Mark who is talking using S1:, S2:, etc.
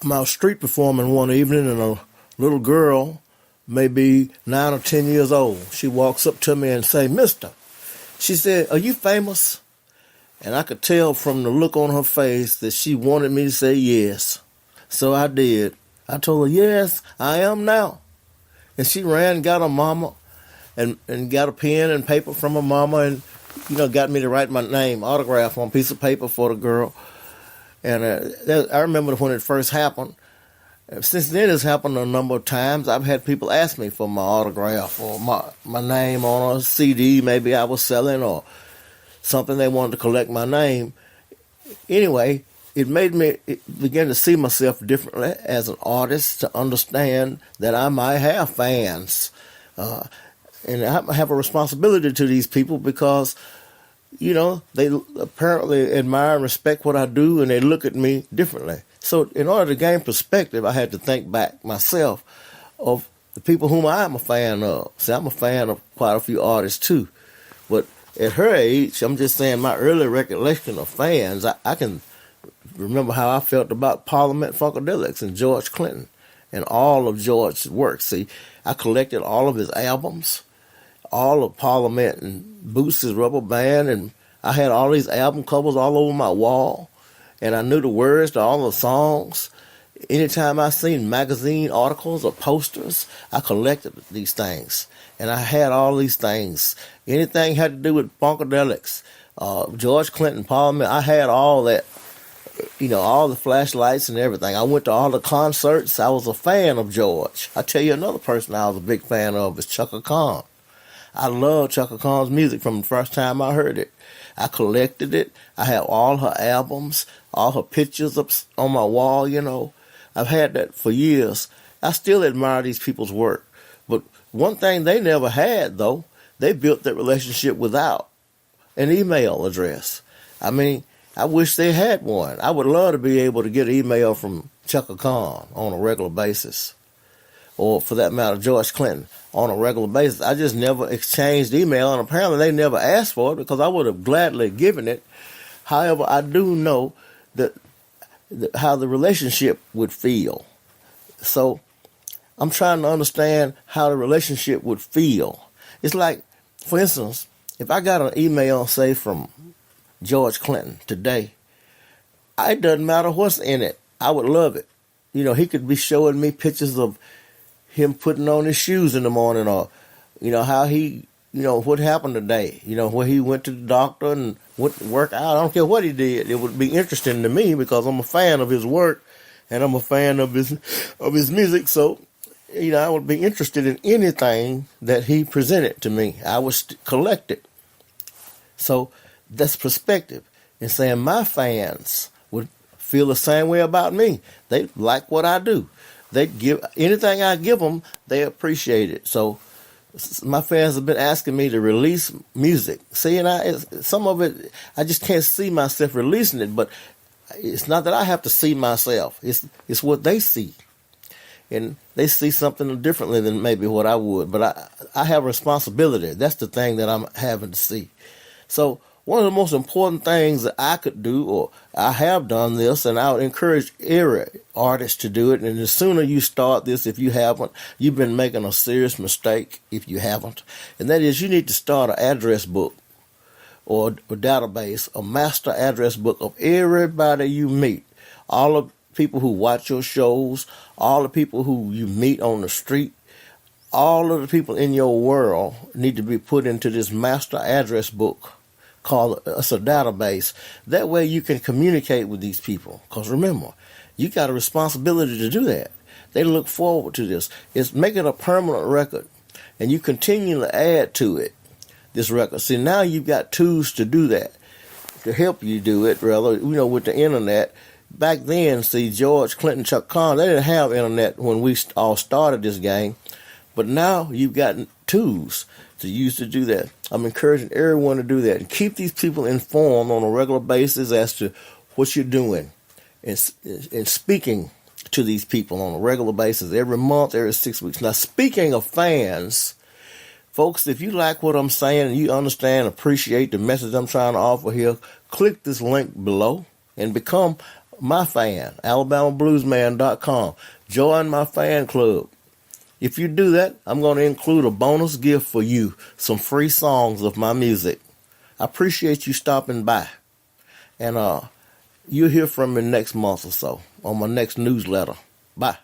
S1: I'm out street performing one evening, and a little girl, maybe 9 or 10 years old, she walks up to me and say, "Mister," she said, "are you famous?" And I could tell from the look on her face that she wanted me to say yes. So I did. I told her, "Yes, I am now." And she ran and got her mama and got a pen and paper from her mama and, got me to write my name, autograph on a piece of paper for the girl. And I remember when it first happened. Since then, it's happened a number of times. I've had people ask me for my autograph or my name on a CD maybe I was selling or something. They wanted to collect my name. Anyway, it made me begin to see myself differently as an artist, to understand that I might have fans. And I have a responsibility to these people because, they apparently admire and respect what I do, and they look at me differently. So in order to gain perspective, I had to think back myself of the people whom I am a fan of. See, I'm a fan of quite a few artists too. But at her age, I'm just saying my early recollection of fans, I can remember how I felt about Parliament Funkadelics and George Clinton and all of George's work. See, I collected all of his albums, all of Parliament and Boots's Rubber Band, and I had all these album covers all over my wall, and I knew the words to all the songs. Anytime I seen magazine articles or posters, I collected these things, and I had all these things. Anything had to do with Funkadelics, George Clinton, Parliament, I had all that. All the flashlights and everything. I went to all the concerts. I was a fan of George. I tell you another person I was a big fan of is Chaka Khan. I love Chaka Khan's music from the first time I heard it. I collected it. I have all her albums, all her pictures up on my wall, I've had that for years. I still admire these people's work. But one thing they never had, though, they built that relationship without an email address. I mean, I wish they had one. I would love to be able to get an email from Chaka Khan on a regular basis. Or for that matter, George Clinton on a regular basis. I just never exchanged email, and apparently they never asked for it because I would have gladly given it. However, I do know that how the relationship would feel. So I'm trying to understand how the relationship would feel. It's like, for instance, if I got an email, say, from George Clinton today, it doesn't matter what's in it. I would love it. He could be showing me pictures of him putting on his shoes in the morning, or, how he, what happened today, where he went to the doctor and went to work out. I don't care what he did. It would be interesting to me because I'm a fan of his work and I'm a fan of his music. So, I would be interested in anything that he presented to me. I would collect it. So that's perspective. And saying my fans would feel the same way about me. They like what I do. They give anything I give them, they appreciate it. So my fans have been asking me to release music. See, and some of it, I just can't see myself releasing it. But it's not that I have to see myself. It's what they see. And they see something differently than maybe what I would. But I have a responsibility. That's the thing that I'm having to see. So one of the most important things that I could do, or I have done this, and I would encourage every artist to do it, and the sooner you start this, if you haven't, you've been making a serious mistake if you haven't, and that is you need to start an address book or a database, a master address book of everybody you meet, all the people who watch your shows, all the people who you meet on the street, all of the people in your world need to be put into this master address book. Called us a database. That way you can communicate with these people. Because remember, you got a responsibility to do that. They look forward to this. It's making a permanent record. And you continually add to it, this record. See, now you've got tools to do that. To help you do it, rather, with the internet. Back then, see, George Clinton, Chuck Khan, they didn't have internet when we all started this game. But now you've got tools to use to do that. I'm encouraging everyone to do that and keep these people informed on a regular basis as to what you're doing and speaking to these people on a regular basis, every month, every 6 weeks. Now, speaking of fans, folks, if you like what I'm saying and you understand, appreciate the message I'm trying to offer here, click this link below and become my fan, AlabamaBluesMan.com. Join my fan club. If you do that, I'm going to include a bonus gift for you, some free songs of my music. I appreciate you stopping by. And you'll hear from me next month or so on my next newsletter. Bye.